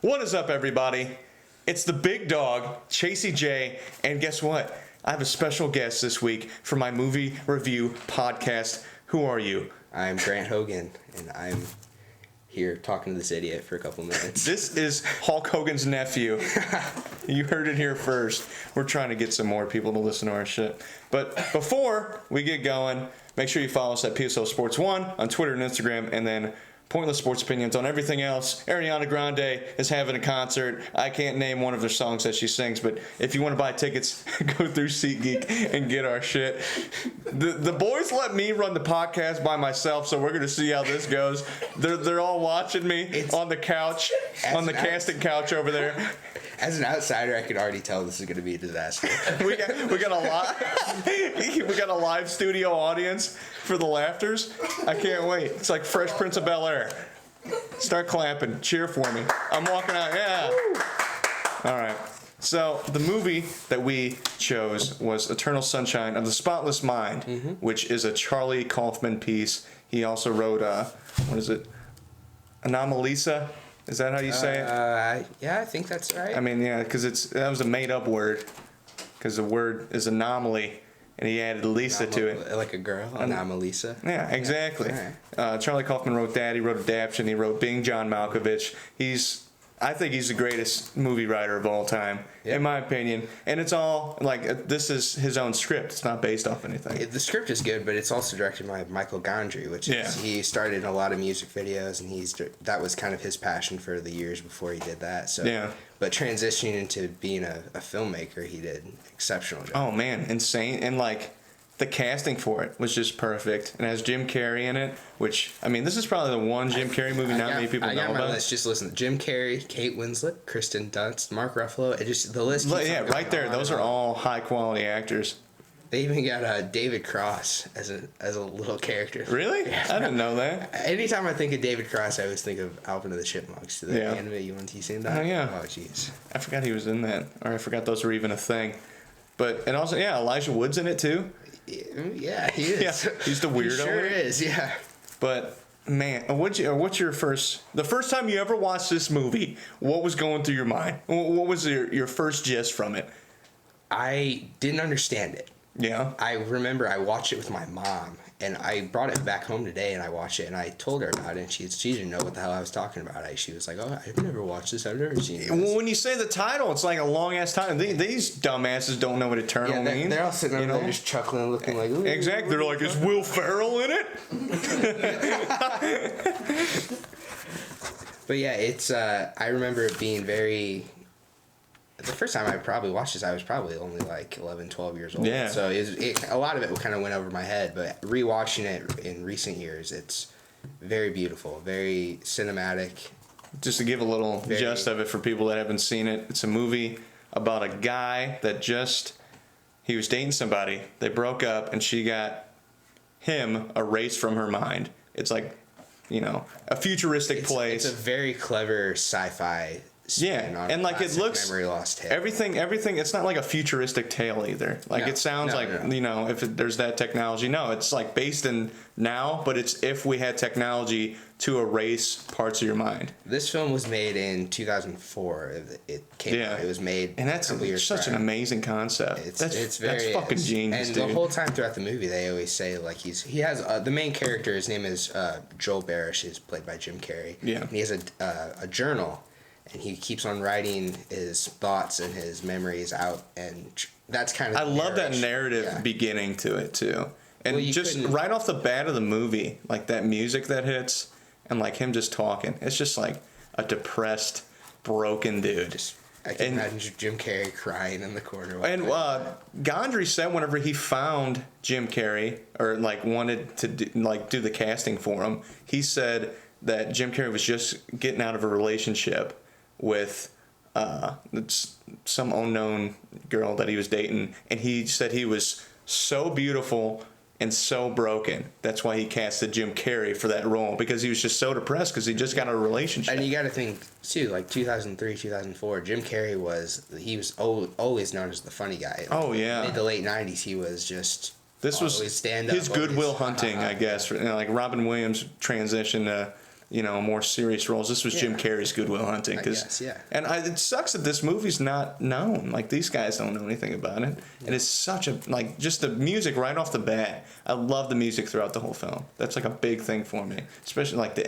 What is up, everybody? It's the big dog, Chasey J, and guess what? I have a special guest this week for my movie review podcast. Who are you? I'm Grant Hogan, and I'm here talking to this idiot for a couple minutes. This is Hulk Hogan's nephew. You heard it here first. We're trying to get some more people to listen to our shit. But before we get going, make sure you follow us at PSO Sports 1 on Twitter and Instagram, and then Pointless Sports Opinions on everything else. Ariana Grande is having a concert. I can't name one of the songs that she sings, but if you want to buy tickets, go through SeatGeek and get our shit. The boys let me run the podcast by myself, so we're going to see how this goes. They're all watching me on the couch, on the casting couch over there. As an outsider, I could already tell this is going to be a disaster. we got a live studio audience for the laughters. I can't wait. It's like Fresh Prince of Bel-Air. Start clapping. Cheer for me. I'm walking out. Yeah. All right. So the movie that we chose was Eternal Sunshine of the Spotless Mind, which is a Charlie Kaufman piece. He also wrote, what is it? Anomalisa. Is that how you say it? Yeah, I think that's right. I mean, yeah, because that was a made-up word. Because the word is anomaly, and he added Lisa to it. Like a girl, Anomalisa. Yeah, exactly. Yeah. Right. Charlie Kaufman wrote that. He wrote Adaption. He wrote Being John Malkovich. I think he's the greatest movie writer of all time, in my opinion. And it's all, this is his own script. It's not based off anything. The script is good, but it's also directed by Michael Gondry, which is, he started in a lot of music videos, and that was kind of his passion for the years before he did that. So, yeah. But transitioning into being a filmmaker, he did an exceptional job. Oh, man, insane. And, the casting for it was just perfect. It has Jim Carrey in it, which, I mean, this is probably the one Jim Carrey movie not many people know about. I got my list. Just listen. Jim Carrey, Kate Winslet, Kristen Dunst, Mark Ruffalo. The list keeps yeah, right there. Those are all high-quality actors. They even got David Cross as a little character. Really? Yeah, I didn't know that. Anytime I think of David Cross, I always think of Alvin and the Chipmunks. The anime, you seen that? Oh, yeah. Oh, jeez. I forgot he was in that. Or I forgot those were even a thing. And also, Elijah Wood's in it, too. Yeah, he is. Yeah, he's the weirdo. He sure is, yeah. But, man, what's your the first time you ever watched this movie, what was going through your mind? What was your first gist from it? I didn't understand it. Yeah. I remember I watched it with my mom, and I brought it back home today, and I watched it, and I told her about it, and she didn't know what the hell I was talking about. She was like, "Oh, I've never watched this. I've never seen it." Well, when you say the title, it's like a long-ass title. These dumbasses don't know what Eternal means. They're all sitting over there just chuckling, looking like, ooh. Exactly. They're like, is Will Ferrell in it? But yeah, it's, I remember it being very... The first time I probably watched this, I was probably only 11, 12 years old. Yeah. So a lot of it kind of went over my head, but rewatching it in recent years, it's very beautiful, very cinematic. Just to give a little gist of it for people that haven't seen it, it's a movie about a guy that he was dating somebody, they broke up, and she got him erased from her mind. It's a futuristic place. It's a very clever sci-fi spin on it looks memory loss tale. Everything. It's not like a futuristic tale either. It sounds if there's that technology. No, it's based in now, but it's if we had technology to erase parts of your mind. This film was made in 2004. It came out. It was made, and that's such an amazing concept. That's fucking genius, and dude. The whole time throughout the movie, they always say he has the main character. His name is Joel Barish. He's played by Jim Carrey. Yeah, and he has a journal. And he keeps on writing his thoughts and his memories out, and that's kind of. I love that narrative beginning to it too, and right off the bat of the movie, that music that hits, and him just talking. It's just a depressed, broken dude. I can imagine Jim Carrey crying in the corner. And Gondry said whenever he found Jim Carrey or wanted to do the casting for him, he said that Jim Carrey was just getting out of a relationship with some unknown girl that he was dating, and he said he was so beautiful and so broken. That's why he casted Jim Carrey for that role, because he was just so depressed because he just got a relationship. And you got to think too, 2003, 2004, Jim Carrey was always known as the funny guy. Oh yeah. Mid to late 90s, he was just. This was his Good Will Hunting, I guess. Robin Williams' transition to more serious roles. This was Jim Carrey's Good Will Hunting. I guess, yeah. And it sucks that this movie's not known. Like, these guys don't know anything about it. And it's such a, like, just the music right off the bat. I love the music throughout the whole film. That's, like, a big thing for me. Especially, like, the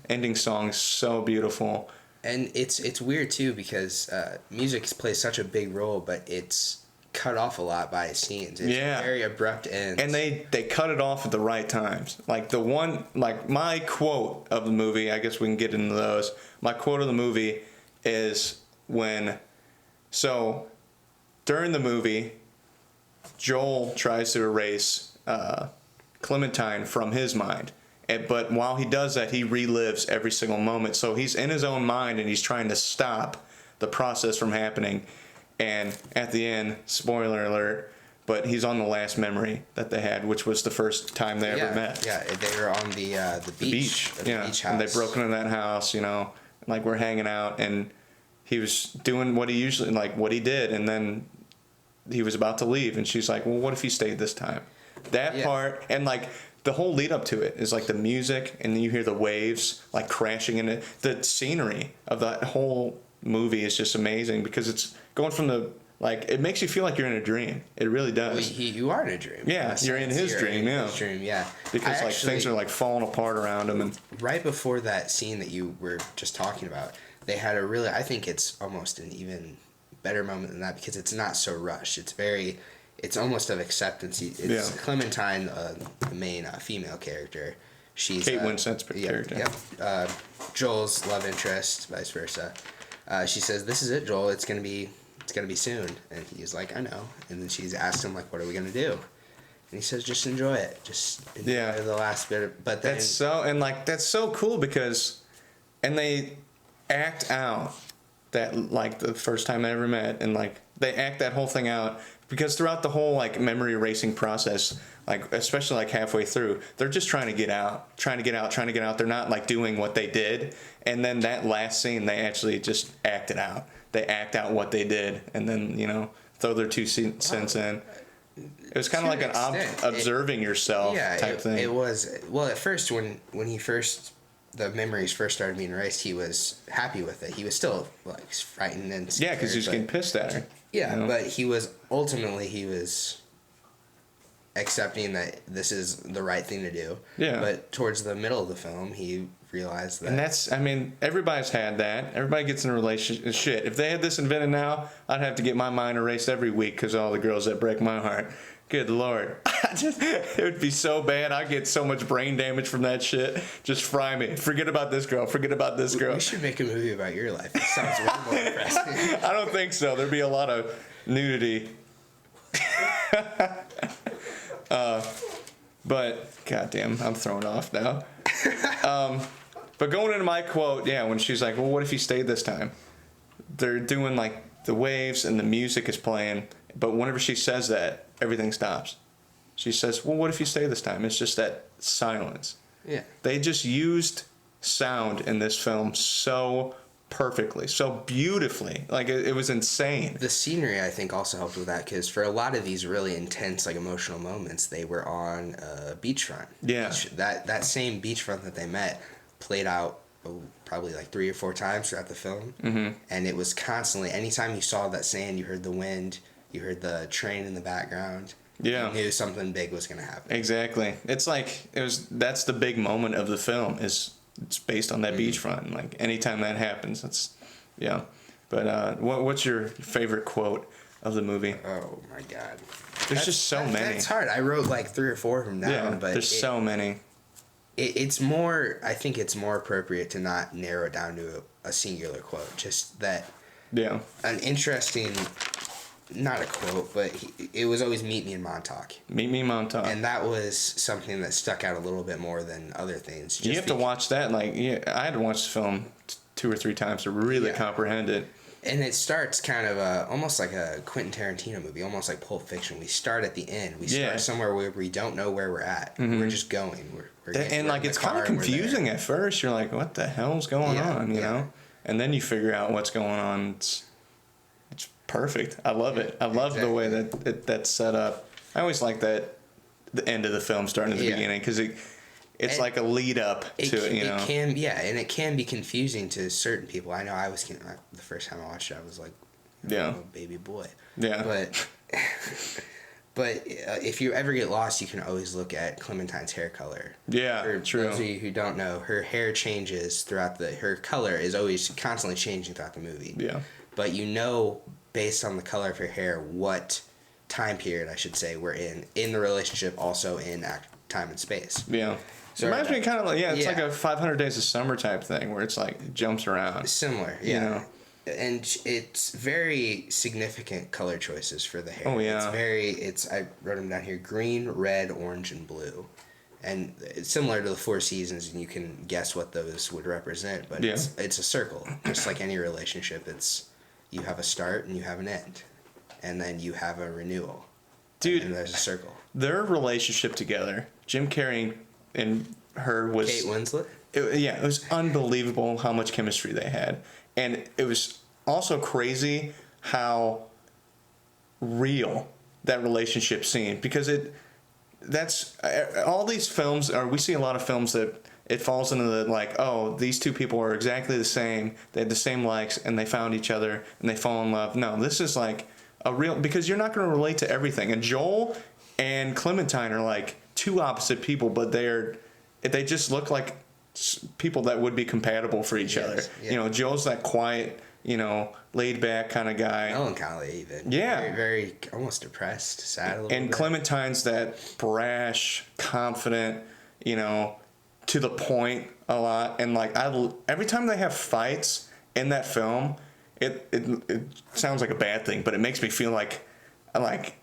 ending song is so beautiful. And it's weird, too, because music plays such a big role, but it's cut off a lot by scenes. It's very abrupt ends. And they cut it off at the right times. Like, the one, like, my quote of the movie, I guess we can get into those. My quote of the movie is so during the movie, Joel tries to erase Clementine from his mind. But while he does that, he relives every single moment. So he's in his own mind, and he's trying to stop the process from happening. And at the end, spoiler alert, but he's on the last memory that they had, which was the first time they ever met. Yeah, they were on the beach. The beach house. And they broke into that house, like, we're hanging out, and he was doing what he usually, like, what he did, and then he was about to leave, and she's like, well, what if he stayed this time? That part, and, like, the whole lead up to it is, like, the music, and then you hear the waves, like, crashing in it. The scenery of that whole movie is just amazing, because it's going from it makes you feel like you're in a dream. It really does. Well, you are in a dream. Yeah, you're in his dream. His dream, yeah. Because things are like falling apart around him, and right before that scene that you were just talking about, they had I think it's almost an even better moment than that, because it's not so rushed. It's almost of acceptance. It's Clementine, the main female character. She's Kate Winslet's character. Yep. Joel's love interest, vice versa. She says, "This is it, Joel. It's gonna be soon." And he's like, "I know." And then she's asked him, like, "What are we gonna do?" And he says, "Just enjoy it. Just enjoy the last bit." But then that's so cool, because, and they act out that, like, the first time they ever met, and, like, they act that whole thing out, because throughout the whole, like, memory erasing process, like, especially, like, halfway through, they're just trying to get out. They're not, like, doing what they did. And then that last scene, they actually just act it out. They act out what they did, and then, throw their 2 cents in. It was kind of like an observing yourself type thing. It was. Well, at first, when the memories first started being erased, he was happy with it. He was still, like, frightened and scared. Yeah, because he was getting pissed at her. Yeah, but he was accepting that this is the right thing to do. Yeah. But towards the middle of the film, he realized that. And that's, everybody's had that. Everybody gets in a relationship. Shit, if they had this invented now, I'd have to get my mind erased every week because of all the girls that break my heart. Good Lord. It would be so bad. I'd get so much brain damage from that shit. Just fry me. Forget about this girl. We should make a movie about your life. It sounds way more depressing. I don't think so. There'd be a lot of nudity. But goddamn, I'm thrown off now. But going into my quote, when she's like, well, what if he stayed this time? They're doing, like, the waves and the music is playing, but whenever she says that, everything stops. She says, well, what if you stay this time? It's just that silence. Yeah. They just used sound in this film so perfectly, so beautifully. Like, it was insane. The scenery, I think, also helped with that, because for a lot of these really intense, like, emotional moments, they were on a beachfront. Yeah. That same beachfront that they met played out probably like 3 or 4 times throughout the film. Mm-hmm. And it was constantly, anytime you saw that sand, you heard the wind, you heard the train in the background. Yeah. You knew something big was going to happen. Exactly. It's like, that's the big moment of the film, it's based on that beachfront. Like, anytime that happens, But what's your favorite quote of the movie? Oh my God. There's just so many. That's hard. I wrote like 3 or 4 of them down, but there's so many. It's more, I think it's more appropriate to not narrow it down to a singular quote. Just that. Yeah. An interesting, not a quote, but it was always "Meet me in Montauk." Meet me in Montauk. And that was something that stuck out a little bit more than other things. You have to watch that. Like, I had to watch the film 2 or 3 times to really comprehend it. And it starts kind of almost like a Quentin Tarantino movie, almost like Pulp Fiction. We start at the end. We start somewhere where we don't know where we're at. Mm-hmm. We're just going. It's kind of confusing at first. You're like, what the hell's going on, you know? And then you figure out what's going on. It's perfect. I love it. I love the way that that's set up. I always like that, the end of the film starting at the beginning, because it's like a lead up to it, you know. And it can be confusing to certain people. I know I was the first time I watched it, I was like, oh, baby boy. Yeah. But if you ever get lost, you can always look at Clementine's hair color. Yeah, true. For those of you who don't know, her hair changes throughout her color is always constantly changing throughout the movie. Yeah. But you know, based on the color of her hair, what time period, I should say, we're in the relationship, also in time and space. Yeah. So it reminds me kind of like, it's like a 500 Days of Summer type thing where it's like, it jumps around. Similar, yeah. You know? And it's very significant color choices for the hair. Oh, yeah. I wrote them down here: green, red, orange, and blue. And it's similar to the 4 seasons, and you can guess what those would represent. But it's a circle. Just like any relationship, you have a start and you have an end. And then you have a renewal. Dude. And there's a circle. Their relationship together, Jim Carrey and her was... Kate Winslet? It was unbelievable how much chemistry they had. And it was also crazy how real that relationship seemed. Because that's all these films, or we see a lot of films that it falls into the like, oh, these two people are exactly the same, they had the same likes, and they found each other and they fall in love. No, this is like a real, because you're not going to relate to everything. And Joel and Clementine are like two opposite people, but they just look like people that would be compatible for each other. Yeah. You know, Joel's that quiet, you know, laid back kind of guy. Melancholy even. Yeah. Very, very almost depressed, sad a little bit. And Clementine's that brash, confident, you know, to the point a lot. And like every time they have fights in that film, it sounds like a bad thing, but it makes me feel like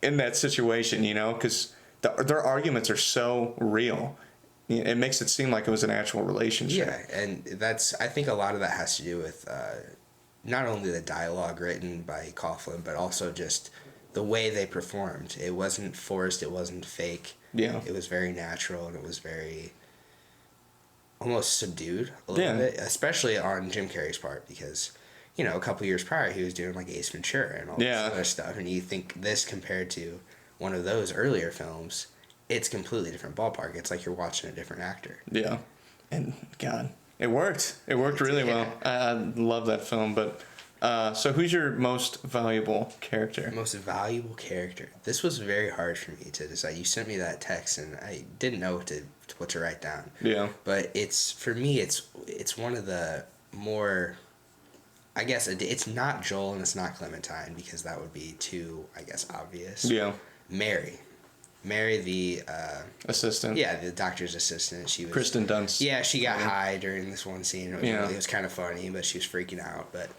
in that situation, you know, because their arguments are so real. It makes it seem like it was an actual relationship. Yeah, and I think a lot of that has to do with not only the dialogue written by Coughlin, but also just the way they performed. It wasn't forced, it wasn't fake. Yeah. It was very natural, and it was very almost subdued a little bit, especially on Jim Carrey's part, because, you know, a couple years prior he was doing like Ace Ventura and all this other stuff, and you think this compared to one of those earlier films, it's completely different ballpark. It's like you're watching a different actor. Yeah. And God, it worked. It worked really well. I love that film. But so who's your most valuable character? Most valuable character. This was very hard for me to decide. You sent me that text and I didn't know what to write down. Yeah. But for me it's one of the more, I guess it's not Joel and it's not Clementine, because that would be too, I guess, obvious. Yeah. Mary, the assistant. Yeah, the doctor's assistant. She was Kristen Dunst. Yeah, she got high during this one scene. It was kind of funny, but she was freaking out. But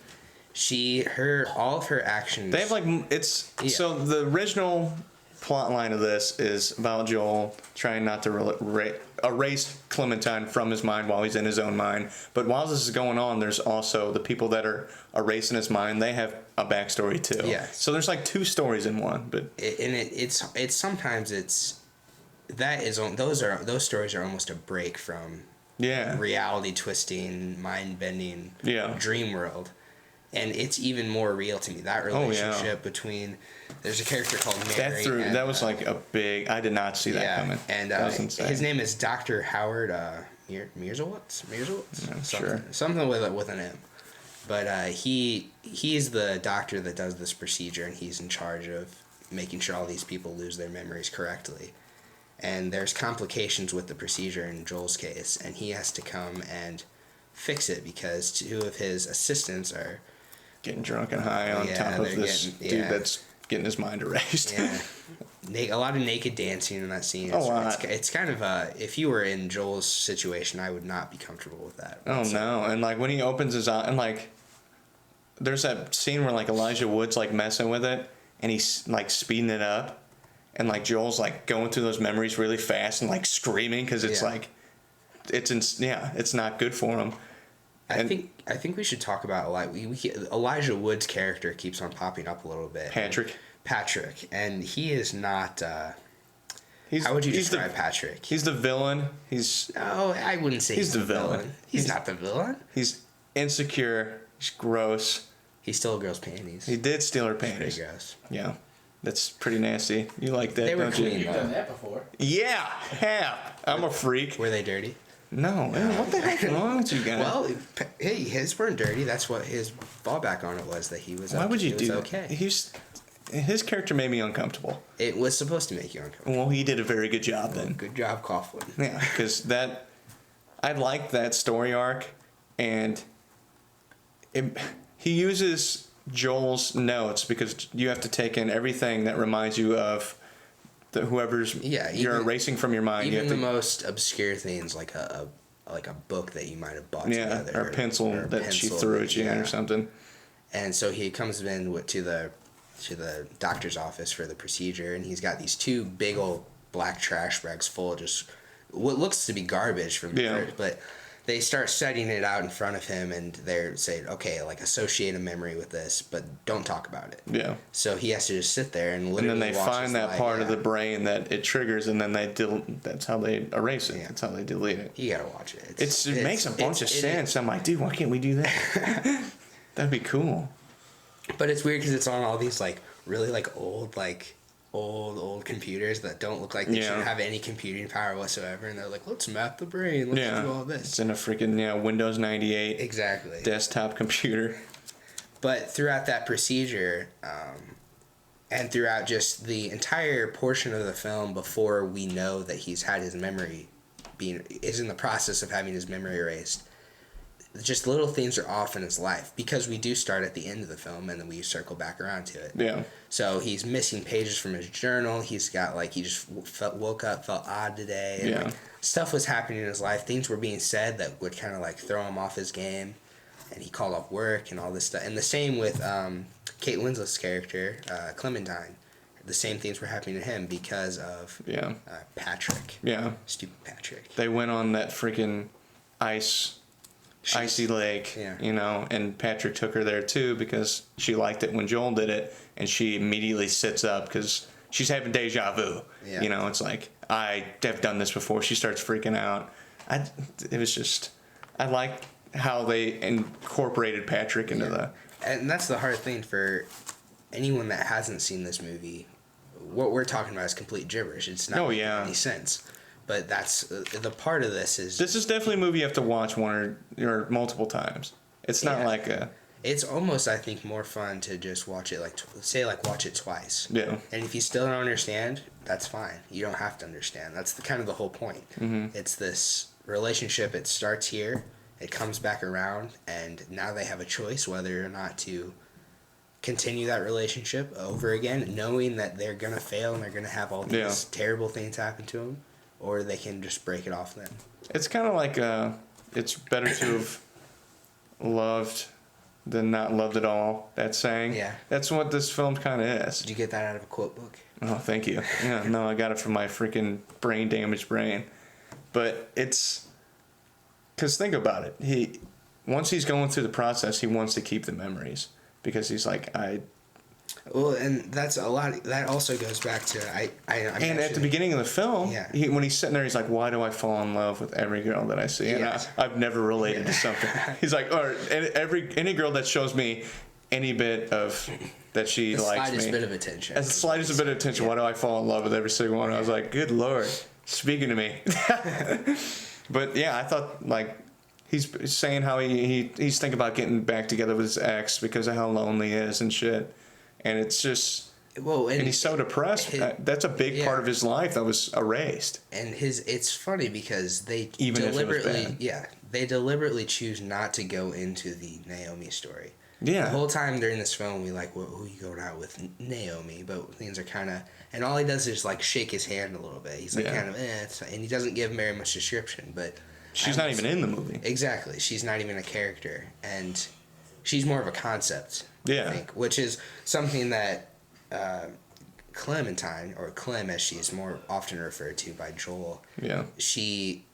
all of her actions. They have so the original plot line of this is about Joel trying not to erase Clementine from his mind while he's in his own mind. But while this is going on, there's also the people that are erasing his mind. They have a backstory too. Yeah. So there's like two stories in one. But it's sometimes those stories are almost a break from reality twisting, mind bending dream world. And it's even more real to me, that relationship between... There's a character called Mary. That was like a big... I did not see that coming. And his name is Dr. Howard Mierzowitz? Something with an M. But he's the doctor that does this procedure, and he's in charge of making sure all these people lose their memories correctly. And there's complications with the procedure in Joel's case, and he has to come and fix it because two of his assistants are... getting drunk and high on top of this dude that's getting his mind erased. A lot of naked dancing in that scene. It's kind of if you were in Joel's situation, I would not be comfortable with that. Oh no! And like when he opens his eye, and like there's that scene where like Elijah Wood's like messing with it, and he's like speeding it up, and like Joel's like going through those memories really fast and like screaming because it's like it's not good for him. I think we should talk about Elijah Wood's character keeps on popping up a little bit. Patrick, and he is not. How would you describe Patrick? He's the villain. No, I wouldn't say he's the villain. He's not the villain. He's insecure. He's gross. He stole a girl's panties. He did steal her panties. Pretty gross. Yeah, That's pretty nasty. You like that, They were don't clean, you? You've done that before. Yeah, have. I'm a freak. Were they dirty? No, man, what the heck's wrong with you guys? Well, hey, his weren't dirty. That's what his fallback on it was, that he was. Why would you do that? Okay. His character made me uncomfortable. It was supposed to make you uncomfortable. Well, he did a very good job then. Good job, Coughlin. Yeah, because I liked that story arc, and he uses Joel's notes because you have to take in everything that reminds you of whoever's you're erasing from your mind. Even the most obscure things, like a book that you might have bought together, or a pencil that she threw at you or something. And so he comes in to the doctor's office for the procedure, and he's got these two big old black trash bags full of just what looks to be garbage from the first, but they start setting it out in front of him, and they're saying, okay, like, associate a memory with this, but don't talk about it. Yeah. So he has to just sit there and literally. And then they find that part of the brain that it triggers, and then that's how they erase it. Yeah. That's how they delete it. You gotta watch it. It makes a bunch of sense. I'm like, dude, why can't we do that? That'd be cool. But it's weird because it's on all these like really like old computers that don't look like they shouldn't have any computing power whatsoever, and they're like, let's map the brain, let's do all this. It's in a freaking Windows 98 exactly desktop computer. But throughout that procedure, and throughout just the entire portion of the film before we know that he's had his memory is in the process of having his memory erased, just little things are off in his life, because we do start at the end of the film and then we circle back around to it. Yeah. So he's missing pages from his journal. He's got he just woke up, felt odd today. And stuff was happening in his life. Things were being said that would kind of throw him off his game. And he called off work and all this stuff. And the same with Kate Winslet's character, Clementine. The same things were happening to him because of Patrick. Yeah. Stupid Patrick. They went on that freaking icy lake, and Patrick took her there too because she liked it when Joel did it, and she immediately sits up because she's having deja vu. Yeah. It's like, I have done this before. She starts freaking out. I like how they incorporated Patrick into the... And that's the hard thing for anyone that hasn't seen this movie. What we're talking about is complete gibberish. It's not making any sense. But that's the part of this is... This is definitely a movie you have to watch one or multiple times. It's not like a... It's almost, I think, more fun to just watch it, watch it twice. Yeah. And if you still don't understand, that's fine. You don't have to understand. That's kind of the whole point. Mm-hmm. It's this relationship. It starts here. It comes back around. And now they have a choice whether or not to continue that relationship over again, knowing that they're going to fail and they're going to have all these terrible things happen to them. Or they can just break it off then. It's kind of like it's better to have loved than not loved at all. That saying. Yeah. That's what this film kind of is. Did you get that out of a quote book? Oh, thank you. Yeah, no, I got it from my freaking damaged brain. But it's... Because think about it. Once he's going through the process, he wants to keep the memories. Because he's like, Well, and that's a lot. That also goes back to and at the beginning of the film, when he's sitting there, he's like, "Why do I fall in love with every girl that I see?" And I've never related to something. He's like, "Or any girl that shows me any bit of that she likes me, slightest bit of attention, as the slightest bit of attention, why do I fall in love with every single one?" I was like, "Good Lord, speaking to me." But yeah, I thought he's saying how he's thinking about getting back together with his ex because of how lonely he is and shit. And it's just... Well, and he's so depressed. That's a big part of his life that was erased. And it's funny because they they deliberately choose not to go into the Naomi story. Yeah. The whole time during this film, we who you going out with? Naomi. But things are kind of... And all he does is shake his hand a little bit. He's kind of, and he doesn't give very much description, but... She's not even in the movie. Exactly. She's not even a character. And she's more of a concept. Yeah. I think, which is something that Clementine, or Clem as she is more often referred to by Joel, she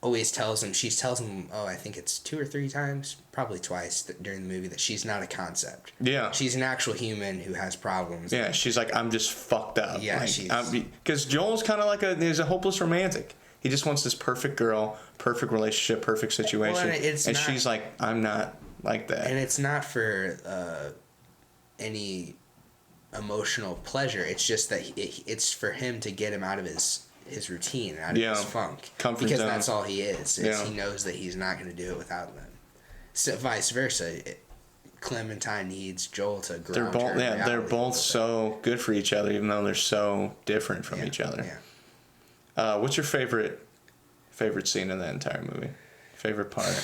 always tells him, I think it's 2 or 3 times, probably twice during the movie, that she's not a concept. Yeah. She's an actual human who has problems. Yeah, she's like, I'm just fucked up. Yeah, because Joel's kind of he's a hopeless romantic. He just wants this perfect girl, perfect relationship, perfect situation. Well, she's like, I'm not like that. And it's not for any emotional pleasure. It's just that it's for him to get him out of his routine, out of his funk. Comfort because zone. that's all he is. He knows that he's not going to do it without them. So vice versa. Clementine needs Joel to ground her. They're both so good for each other, even though they're so different from each other. Yeah. What's your favorite scene in the entire movie? Favorite part?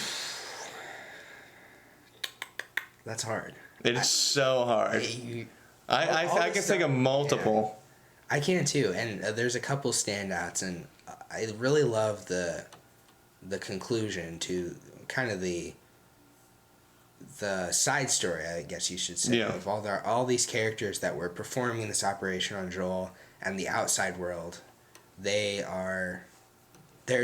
That's hard. It is so hard. I can think of multiple. Yeah. I can too, and there's a couple standouts, and I really love the conclusion to kind of the side story, I guess you should say, of all these characters that were performing this operation on Joel and the outside world. Their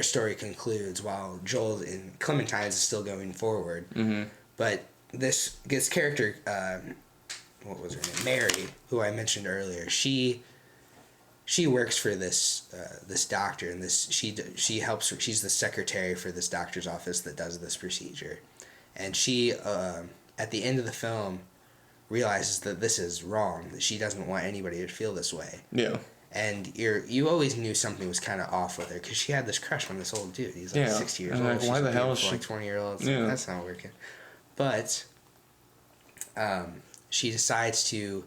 story concludes while Joel and Clementine's is still going forward. Mm-hmm. But this character, what was her name? Mary, who I mentioned earlier. She works for this doctor, and she helps her. She's the secretary for this doctor's office that does this procedure, and she at the end of the film realizes that this is wrong. That she doesn't want anybody to feel this way. Yeah. And you always knew something was kind of off with her because she had this crush on this old dude. He's like 60 years old. Like, why the hell is she? Like 20-year-olds. Yeah. That's not working. But she decides to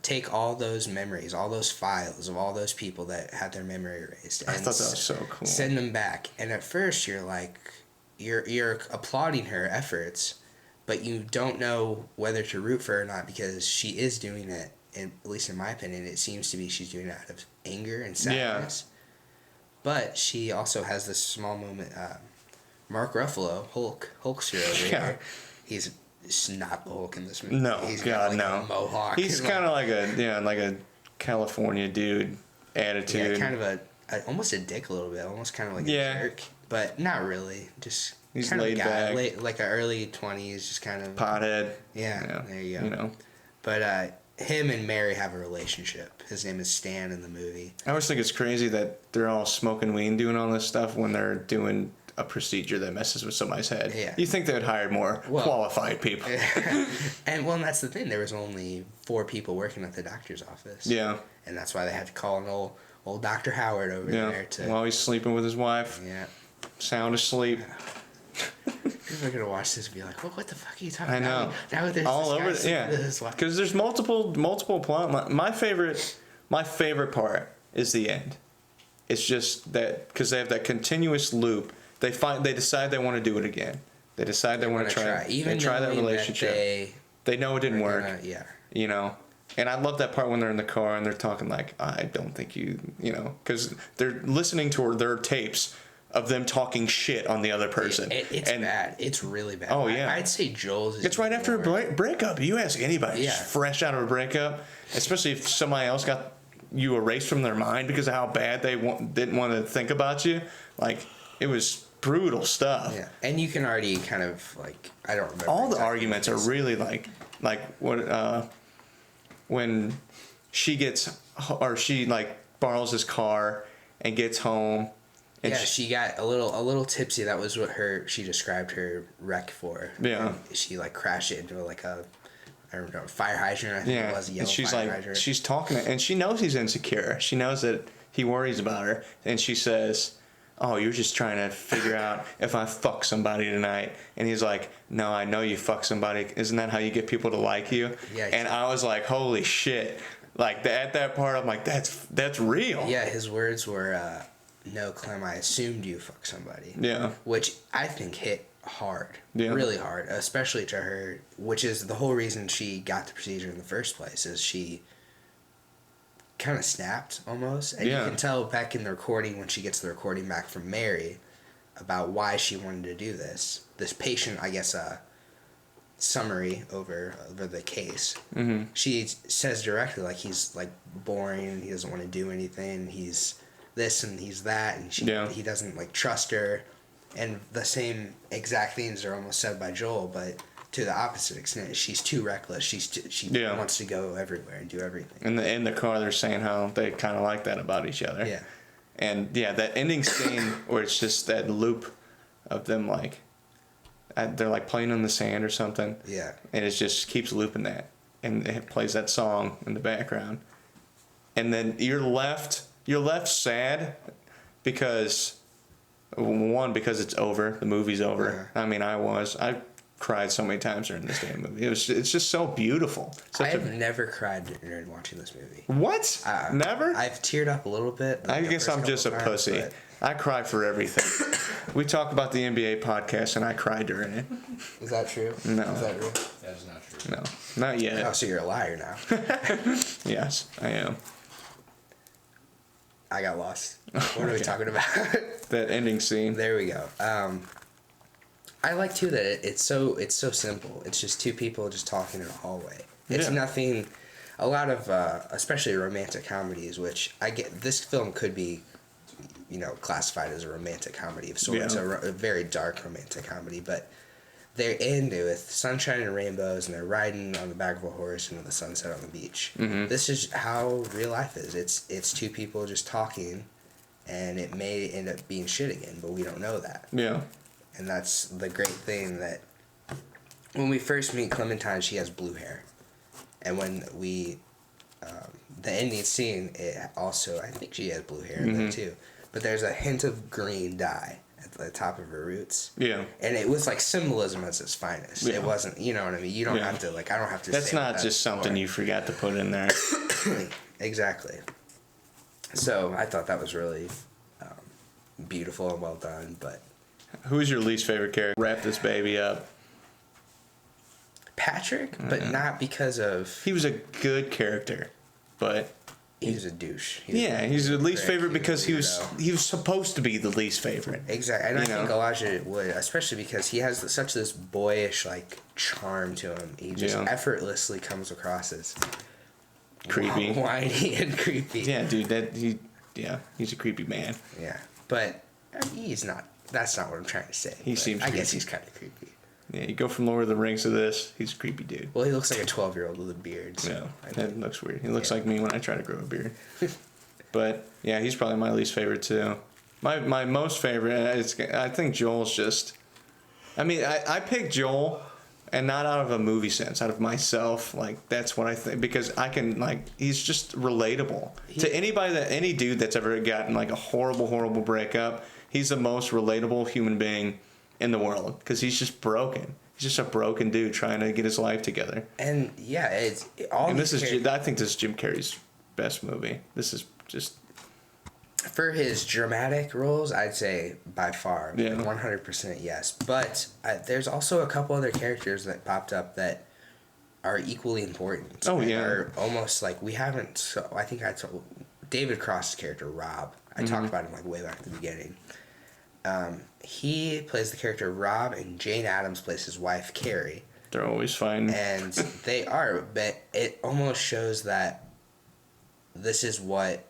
take all those memories, all those files of all those people that had their memory erased. I thought that was so cool. Send them back. And at first you're like, you're applauding her efforts, but you don't know whether to root for her or not because she is doing it. At least in my opinion, it seems to be she's doing it out of anger and sadness. Yeah. But she also has this small moment. Mark Ruffalo, Hulkster over here. He's not the Hulk in this movie. No, he's God, got no. a mohawk. He's kind of like a California dude attitude. Yeah, kind of almost a dick a little bit, almost kind of like a jerk, but not really. Just he's kind laid of a guy, back, like an early 20s, just kind of pothead. Yeah, there you go. You know, but him and Mary have a relationship. His name is Stan in the movie. I always think it's crazy that they're all smoking weed and doing all this stuff when they're doing a procedure that messes with somebody's head. Yeah. You think they would hire more qualified people. And that's the thing. There was only 4 people working at the doctor's office. Yeah. And that's why they had to call an old Dr. Howard over there to... While he's sleeping with his wife. Yeah. Sound asleep. People are going to watch this and be like, what the fuck are you talking about? I know. Now there's all over it. Yeah. Because there's multiple plot. My favorite part is the end. It's just that because they have that continuous loop. They decide they want to do it again. They decide they want to try. Even try that relationship. They know it didn't work. You know. And I love that part when they're in the car and they're talking like, I don't think you know, because they're listening to their tapes of them talking shit on the other person. It's bad. It's really bad. Oh, yeah. I'd say Joel's... It's right after a breakup. You ask anybody fresh out of a breakup, especially if somebody else got you erased from their mind because of how bad they didn't want to think about you. Like, it was brutal stuff. Yeah. And you can already kind of, like, I don't remember. All the arguments are really like what... when she borrows his car and gets home. And she got a little tipsy. That was what she described her wreck for. Yeah. And she crashed it into I don't know, fire hydrant. I think it was a yellow fire hydrant. She's talking and she knows he's insecure. She knows that he worries about her, and she says, "Oh, you're just trying to figure out if I fuck somebody tonight." And he's like, "No, I know you fuck somebody. Isn't that how you get people to like you?" Yeah. And I was like, "Holy shit!" Like at that part, I'm like, "That's real." Yeah, his words were, "No, Clem, I assumed you fuck somebody." Yeah. Which I think hit hard. Yeah. Really hard, especially to her, which is the whole reason she got the procedure in the first place. Is she kind of snapped almost, and you can tell back in the recording when she gets the recording back from Mary about why she wanted to do this patient, I guess, summary over the case. Mm-hmm. She says directly, like, he's like boring and he doesn't want to do anything, he's this and he's that, and he doesn't trust her, and the same exact things are almost said by Joel, but to the opposite extent. She's too reckless. She wants to go everywhere and do everything. In the car, they're saying how they kind of like that about each other. Yeah. And that ending scene where it's just that loop of them they're playing in the sand or something. Yeah. And it just keeps looping that. and it plays that song in the background, and then you're left sad because because it's over, the movie's over. Yeah. I mean, I cried so many times during this damn movie. It's just so beautiful. I've never cried during watching this movie. What? Never? I've teared up a little bit. I guess I'm just a pussy. But... I cry for everything. We talk about the NBA podcast, and I cry during it. Is that true? No. Is that real? That is not true. No, not yet. Oh, so you're a liar now. Yes, I am. I got lost. What are we talking about? That ending scene. There we go. I like too that it's so simple. It's just two people just talking in a hallway. It's nothing. A lot of especially romantic comedies, which I get. This film could be, classified as a romantic comedy of sorts, a very dark romantic comedy, but they're into with sunshine and rainbows, and they're riding on the back of a horse into the sunset on the beach. Mm-hmm. This is how real life is. It's two people just talking, and it may end up being shit again, but we don't know that. Yeah. And that's the great thing, that when we first meet Clementine, she has blue hair, and when we the ending scene, it also, I think she has blue hair in there too, but there's a hint of green dye at the top of her roots. Yeah. And it was like symbolism at its finest. Yeah. It wasn't, you know what I mean? You don't have to, I don't have to That's say not just something you forgot to put in there. Exactly. So I thought that was really beautiful and well done, but... Who's your least favorite character? Wrap this baby up. Patrick, but not because of... He was a good character, but... He was a douche. He's the least favorite because he was supposed to be the least favorite. Exactly, and I think Elijah would, especially because he has such this boyish charm to him. He just effortlessly comes across as creepy, whiny, and creepy. Yeah, dude, he's a creepy man. Yeah, but he's not. That's not what I'm trying to say. He seems. I guess he's kind of creepy. Yeah, you go from Lord of the Rings to this, he's a creepy dude. Well, he looks like a 12-year-old with a beard. So yeah, that looks weird. He looks like me when I try to grow a beard. But, yeah, he's probably my least favorite, too. My most favorite, I think Joel's just... I mean, I picked Joel, and not out of a movie sense, out of myself. That's what I think. Because I can, he's just relatable. To any dude that's ever gotten, a horrible, horrible breakup, he's the most relatable human being in the world, because he's just broken. He's just a broken dude trying to get his life together. And I think this is Jim Carrey's best movie. This is just, for his dramatic roles, I'd say by far, 100% yes. But there's also a couple other characters that popped up that are equally important. Oh yeah, are almost we haven't. So I think I told David Cross's character Rob. I talked about him way back at the beginning. He plays the character Rob, and Jane Addams plays his wife Carrey. They're always fine. And they are, but it almost shows that this is what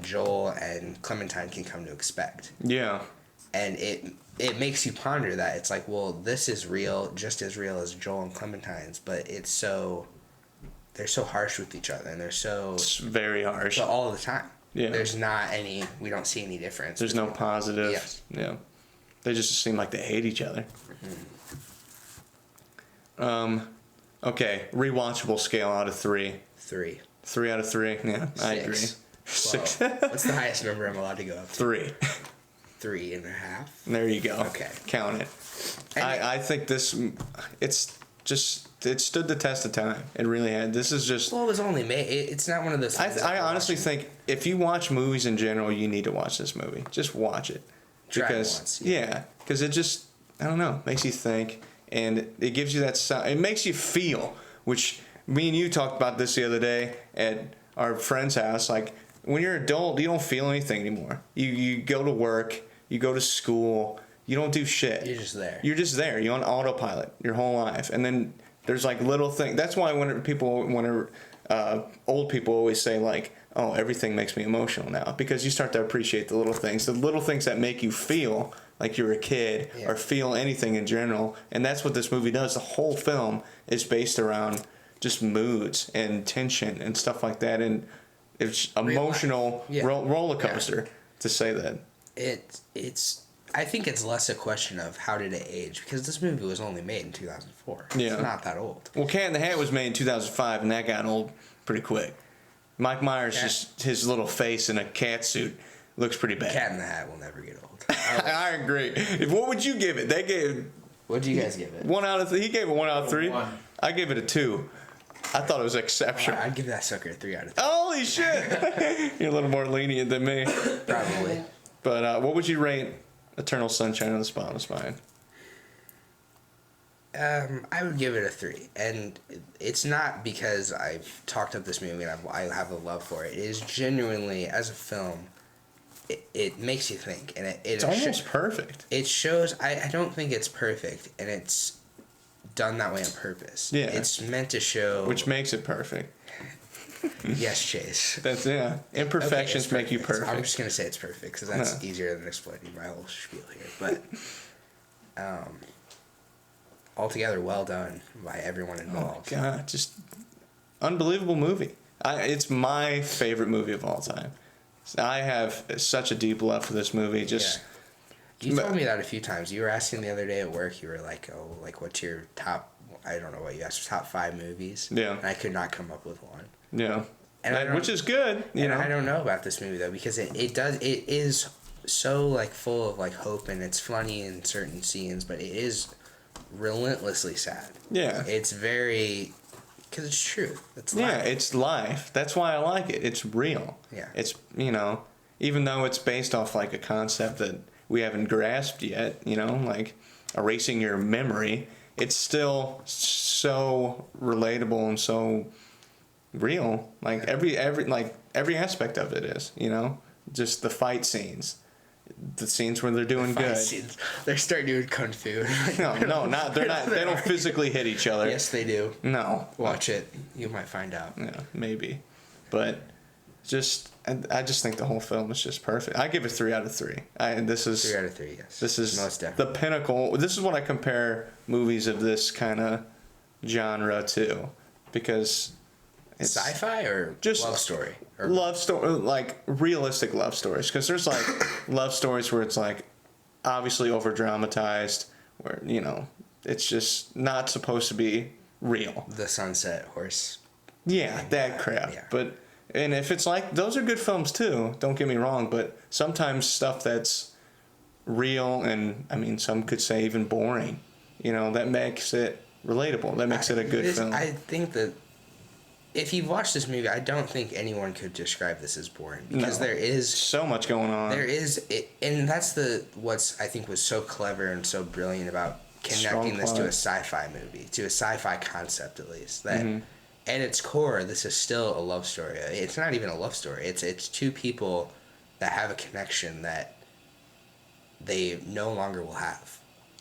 Joel and Clementine can come to expect. Yeah. And it makes you ponder that. It's this is real, just as real as Joel and Clementine's, but they're so harsh with each other, and it's very harsh. So all the time. Yeah. We don't see any difference. There's no positive. Yes. Yeah. They just seem like they hate each other. Okay. Rewatchable scale out of 3. 3. 3 out of 3. Yeah, 6. I agree. 6. What's the highest number I'm allowed to go up to? 3. 3.5. There you go. Okay. Count it. I think this, it stood the test of time. It really had. This is just... Well, it was only made... It's not one of those things... I honestly think if you watch movies in general, you need to watch this movie. Just watch it. Try it once. Yeah. Because it just, I don't know, makes you think. And it gives you that... It makes you feel, which me and you talked about this the other day at our friend's house. When you're an adult, you don't feel anything anymore. You go to work, you go to school, you don't do shit. You're just there. You're just there. You're on autopilot your whole life. And then there's little things. That's why when old people always say oh, everything makes me emotional now, because you start to appreciate the little things that make you feel like you're a kid or feel anything in general. And that's what this movie does. The whole film is based around just moods and tension and stuff like that. And it's emotional roller coaster to say that. It's I think it's less a question of how did it age, because this movie was only made in 2004. Yeah. It's not that old. Well, Cat in the Hat was made in 2005, and that got old pretty quick. Mike Myers, just his little face in a cat suit looks pretty bad. Cat in the Hat will never get old. I agree. What would you give it? They gave. What do you guys give it? 1 out of 3. He gave it 1 out of 3. 1. I gave it a 2. I thought it was exceptional. I'd give that sucker a 3 out of 3. Holy shit! You're a little more lenient than me. Probably. But what would you rate Eternal Sunshine of the Spotless Mind? I would give it a 3, and it's not because I've talked up this movie and I have a love for it. It is genuinely, as a film, it makes you think, and It's almost perfect. It shows. I don't think it's perfect, and it's done that way on purpose. Yeah. It's meant to show. Which makes it perfect. Yes, Chase. That's Imperfections Okay, make you perfect. I'm just gonna say it's perfect because that's easier than explaining my whole spiel here. But altogether, well done by everyone involved. Oh God, just unbelievable movie. It's my favorite movie of all time. I have such a deep love for this movie. You told me that a few times. You were asking the other day at work. You were like, "Oh, like what's your top?" I don't know what you asked. Top 5 movies. Yeah. And I could not come up with one. Yeah. And which is good. You know. I don't know about this movie though, because it is so like full of like hope, and it's funny in certain scenes, but it is relentlessly sad. Yeah. It's very, because it's true. It's Yeah, life. it's life. That's why I like it. It's real. Yeah. It's, even though it's based off like a concept that we haven't grasped yet, like erasing your memory, it's still so relatable and so real. Like every aspect of it is, just the fight scenes. The scenes where they're doing good. Scenes. They're starting doing kung fu. No, not. They're not. They don't physically hit each other. Yes, they do. No. Watch it. You might find out. Yeah, maybe. But I just think the whole film is just perfect. I give it 3 out of 3. 3 out of 3. Yes. This is most the definitely pinnacle. This is what I compare movies of this kind of genre to, because it's sci-fi or just love story. Or love story, like realistic love stories. Because there's like love stories where it's like obviously over dramatized, where it's just not supposed to be real. The Sunset Horse. Yeah, that crap. Yeah. And if it's like, those are good films too, don't get me wrong, but sometimes stuff that's real and, some could say even boring, that makes it relatable. That makes it a good film. I think that if you've watched this movie, I don't think anyone could describe this as boring, because there is so much going on. There is, and that's what's I think was so clever and so brilliant about connecting this to a sci-fi movie, to a sci-fi concept at least. That at its core, this is still a love story. It's not even a love story. It's two people that have a connection that they no longer will have.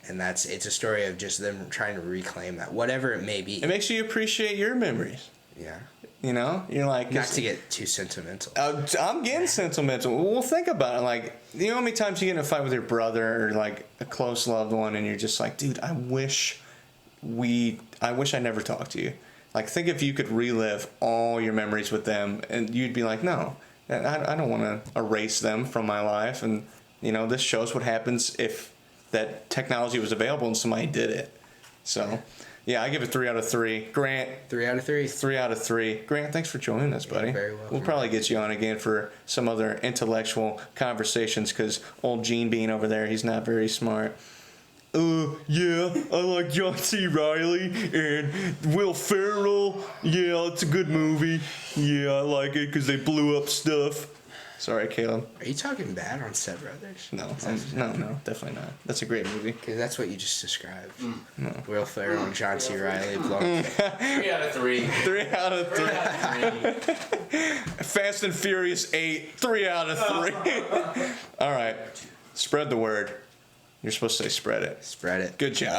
And it's a story of just them trying to reclaim that, whatever it may be. It makes you appreciate your memories. Yeah. You're like... Not to get too sentimental. I'm getting sentimental. Well, think about it. Like, how many times you get in a fight with your brother or, like, a close loved one, and you're just like, dude, I wish I never talked to you. Like, think if you could relive all your memories with them, and you'd be like, no, I don't want to erase them from my life. And, this shows what happens if that technology was available and somebody did it. So, yeah, I give it 3 out of 3. Grant. 3 out of 3. 3 out of 3. Grant, thanks for joining us, buddy. Very welcome. We'll probably get you on again for some other intellectual conversations, because old Gene Bean over there, he's not very smart. Yeah, I like John C. Reilly and Will Ferrell. Yeah, it's a good movie. Yeah, I like it because they blew up stuff. Sorry, Caleb. Are you talking bad on Step Brothers? No, no, definitely not. That's a great movie. Because that's what you just described. No. Will Ferrell and John C. Reilly blowing. 3 out of 3. 3 out of 3. Fast and Furious 8. 3 out of 3. All right. Spread the word. You're supposed to say spread it. Spread it. Good job.